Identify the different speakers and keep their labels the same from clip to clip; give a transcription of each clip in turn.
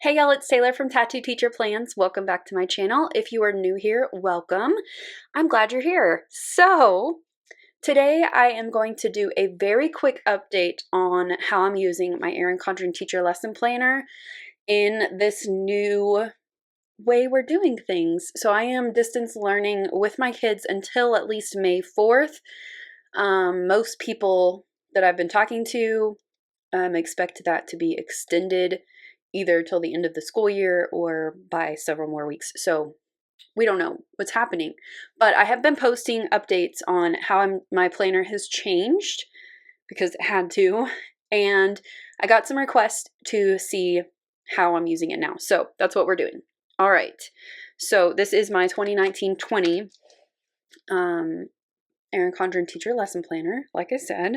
Speaker 1: Hey y'all, it's Taylor from Tattoo Teacher Plans. Welcome back to my channel. If you are new here, welcome. I'm glad you're here. So today I am going to do a very quick update on how I'm using my Erin Condren teacher lesson planner in this new way we're doing things. So I am distance learning with my kids until at least May 4th. Most people that I've been talking to expect that to be extended either till the end of the school year or by several more weeks. So we don't know what's happening. But I have been posting updates on how my planner has changed because it had to. And I got some requests to see how I'm using it now. So that's what we're doing. All right. So this is my 2019-20 Erin Condren teacher lesson planner, like I said.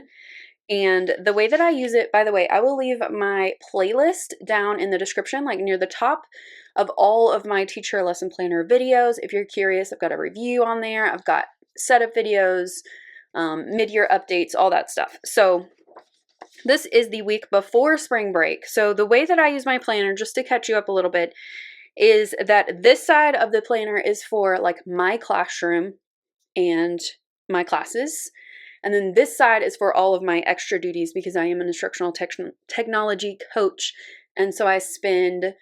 Speaker 1: And the way that I use it, by the way, I will leave my playlist down in the description, like near the top of all of my teacher lesson planner videos. If you're curious, I've got a review on there. I've got setup videos, mid-year updates, all that stuff. So this is the week before spring break. So the way that I use my planner, just to catch you up a little bit, is that this side of the planner is for like my classroom and my classes. And then this side is for all of my extra duties because I am an instructional technology coach. And so I spend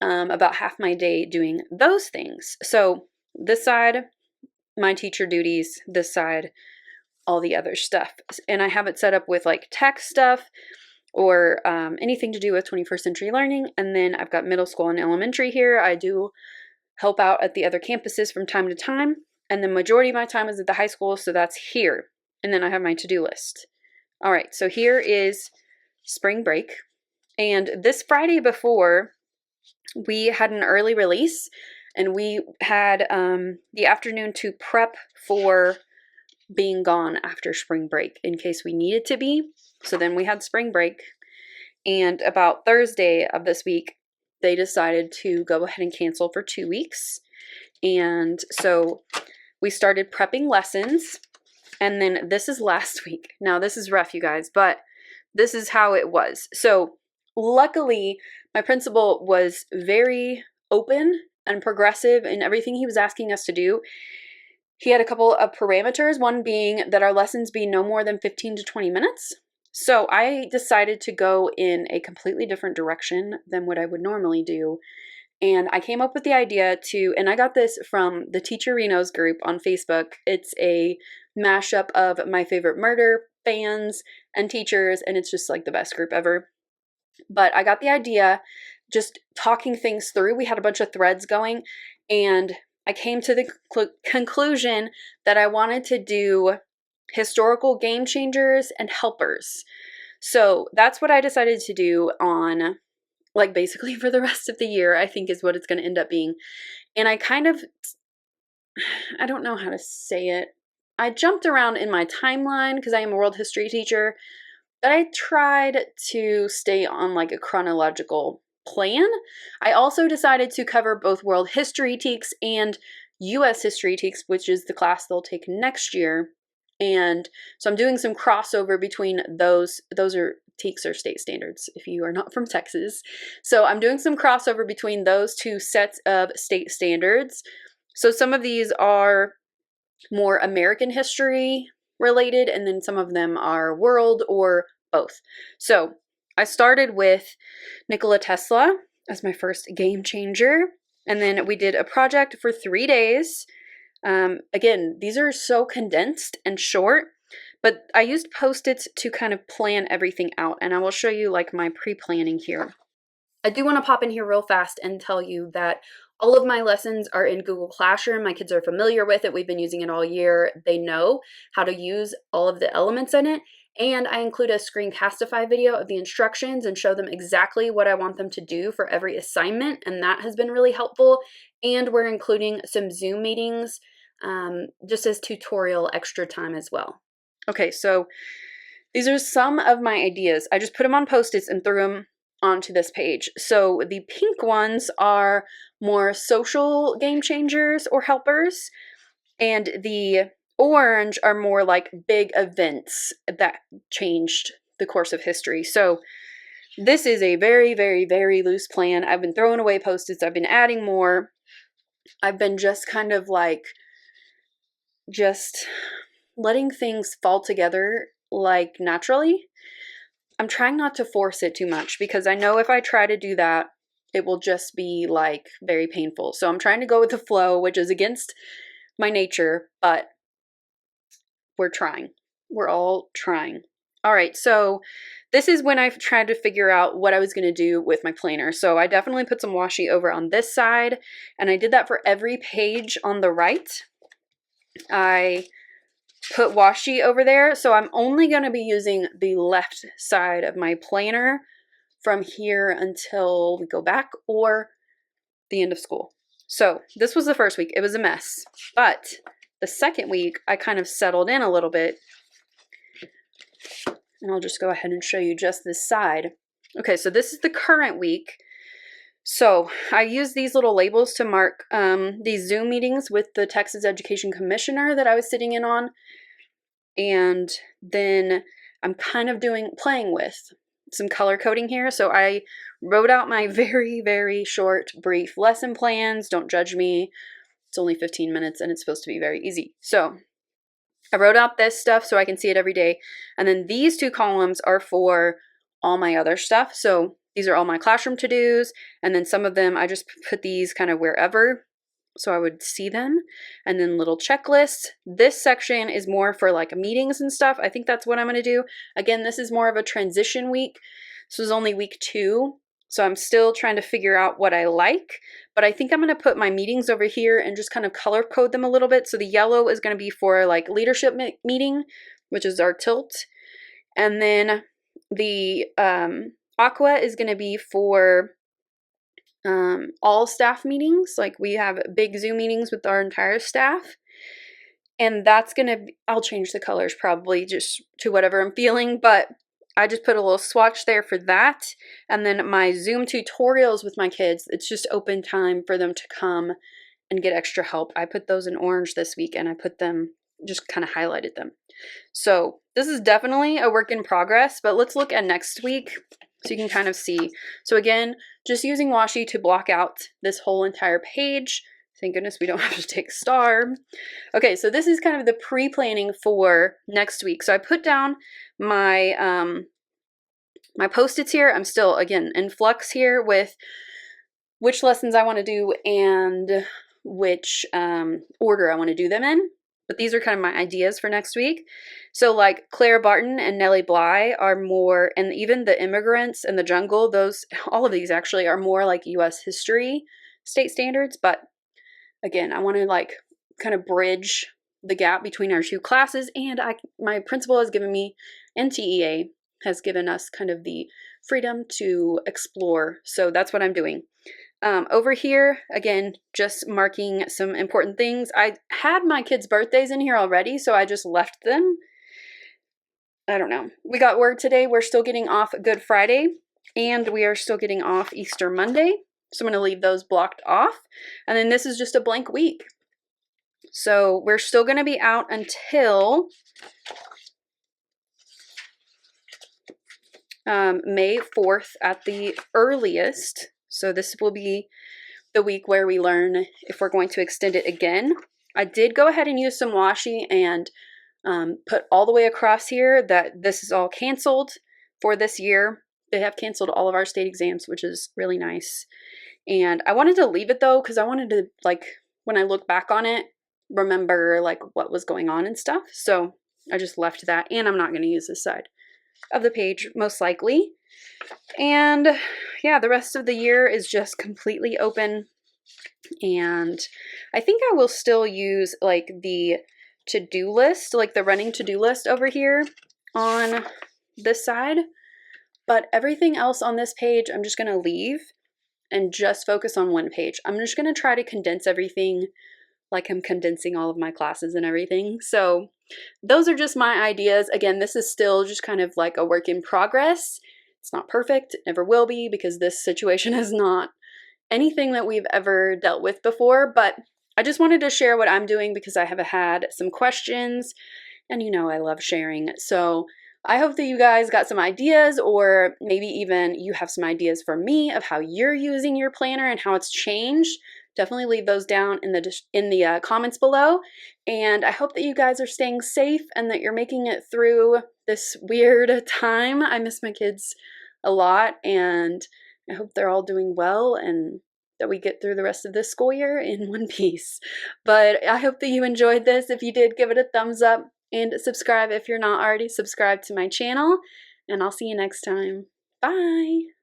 Speaker 1: about half my day doing those things. So this side, my teacher duties, this side, all the other stuff. And I have it set up with like tech stuff or anything to do with 21st century learning. And then I've got middle school and elementary here. I do help out at the other campuses from time to time. And the majority of my time is at the high school, so that's here. And then I have my to-do list. All right, so here is spring break. And this Friday before, we had an early release, and we had the afternoon to prep for being gone after spring break in case we needed to be. So then we had spring break. And about Thursday of this week, they decided to go ahead and cancel for 2 weeks. And so we started prepping lessons. And then this is last week. Now this is rough, you guys, but this is how it was. So luckily, my principal was very open and progressive in everything he was asking us to do. He had a couple of parameters, one being that our lessons be no more than 15 to 20 minutes. So I decided to go in a completely different direction than what I would normally do. And I came up with the idea and I got this from the Teacherinos group on Facebook. It's a mashup of my favorite murder fans and teachers, and it's just like the best group ever. But I got the idea just talking things through. We had a bunch of threads going, and I came to the conclusion that I wanted to do historical game changers and helpers. So that's what I decided to do on, like, basically for the rest of the year, I think is what it's going to end up being. And I don't know how to say it. I jumped around in my timeline because I am a world history teacher, but I tried to stay on like a chronological plan. I also decided to cover both world history teaks and US history teaks, which is the class they'll take next year. And so I'm doing some crossover between those. Those are teaks or state standards if you are not from Texas. So I'm doing some crossover between those two sets of state standards. So some of these are more American history related, and then some of them are world or both. So I started with Nikola Tesla as my first game changer, and then we did a project for 3 days. Again, these are so condensed and short, but I used Post-its to kind of plan everything out, and I will show you like my pre-planning here. I do want to pop in here real fast and tell you that all of my lessons are in Google Classroom. My kids are familiar with it. We've been using it all year. They know how to use all of the elements in it. And I include a screencastify video of the instructions and show them exactly what I want them to do for every assignment. And that has been really helpful. And we're including some Zoom meetings just as tutorial extra time as well. Okay, so these are some of my ideas. I just put them on Post-its and threw them onto this page. So the pink ones are more social game changers or helpers, and the orange are more like big events that changed the course of history. So This is a very, very, very loose plan. I've been throwing away Post-its. I've been adding more. I've been just kind of like, just letting things fall together like naturally. I'm trying not to force it too much because I know if I try to do that, it will just be like very painful. So I'm trying to go with the flow, which is against my nature, but we're trying. We're all trying. All right, so this is when I've tried to figure out what I was going to do with my planner. So I definitely put some washi over on this side, and I did that for every page on the right. I put washi over there, so I'm only going to be using the left side of my planner from here until we go back or the end of school. So this was the first week. It was a mess, but the second week I kind of settled in a little bit, and I'll just go ahead and show you just this side. Okay, so this is the current week. So I use these little labels to mark these Zoom meetings with the Texas Education Commissioner that I was sitting in on. And then I'm kind of playing with some color coding here. So I wrote out my very, very short, brief lesson plans. Don't judge me. It's only 15 minutes and it's supposed to be very easy. So I wrote out this stuff so I can see it every day. And then these two columns are for all my other stuff. So these are all my classroom to-dos. And then some of them, I just put these kind of wherever so I would see them. And then little checklists. This section is more for like meetings and stuff. I think that's what I'm going to do. Again, this is more of a transition week. This was only week 2. So I'm still trying to figure out what I like, but I think I'm going to put my meetings over here and just kind of color code them a little bit. So the yellow is going to be for like leadership meeting, which is our tilt. And then the aqua is going to be for all staff meetings. Like we have big Zoom meetings with our entire staff. And that's going to, I'll change the colors probably just to whatever I'm feeling, but I just put a little swatch there for that. And then my Zoom tutorials with my kids, it's just open time for them to come and get extra help. I put those in orange this week and I put them, just kind of highlighted them. So this is definitely a work in progress, but let's look at next week so you can kind of see. So again, just using washi to block out this whole entire page. Thank goodness we don't have to take a star. Okay, so this is kind of the pre-planning for next week. So I put down my my Post-its here. I'm still, again, in flux here with which lessons I want to do and which order I want to do them in. But these are kind of my ideas for next week. So like Claire Barton and Nellie Bly are more, and even the Immigrants and the Jungle, those, all of these actually are more like US history state standards. But again, I want to like kind of bridge the gap between our two classes, and my principal has given me, and TEA has given us kind of the freedom to explore. So that's what I'm doing. Over here, again, just marking some important things. I had my kids' birthdays in here already, so I just left them. I don't know. We got word today we're still getting off Good Friday, and we are still getting off Easter Monday. So I'm going to leave those blocked off. And then this is just a blank week. So we're still going to be out until May 4th at the earliest. So this will be the week where we learn if we're going to extend it again. I did go ahead and use some washi and put all the way across here that this is all canceled for this year. They have canceled all of our state exams, which is really nice. And I wanted to leave it though, because I wanted to, like, when I look back on it, remember like what was going on and stuff. So I just left that, and I'm not going to use this side of the page most likely. And yeah, the rest of the year is just completely open. And I think I will still use like the to-do list, like the running to-do list over here on this side. But everything else on this page, I'm just going to leave and just focus on one page. I'm just going to try to condense everything like I'm condensing all of my classes and everything. So those are just my ideas. Again, this is still just kind of like a work in progress. It's not perfect, it never will be, because this situation is not anything that we've ever dealt with before. But I just wanted to share what I'm doing because I have had some questions, and you know I love sharing. So I hope that you guys got some ideas, or maybe even you have some ideas for me of how you're using your planner and how it's changed. Definitely leave those down in the comments below. And I hope that you guys are staying safe and that you're making it through this weird time. I miss my kids a lot, and I hope they're all doing well and that we get through the rest of this school year in one piece. But I hope that you enjoyed this. If you did, give it a thumbs up and subscribe if you're not already subscribed to my channel. And I'll see you next time. Bye!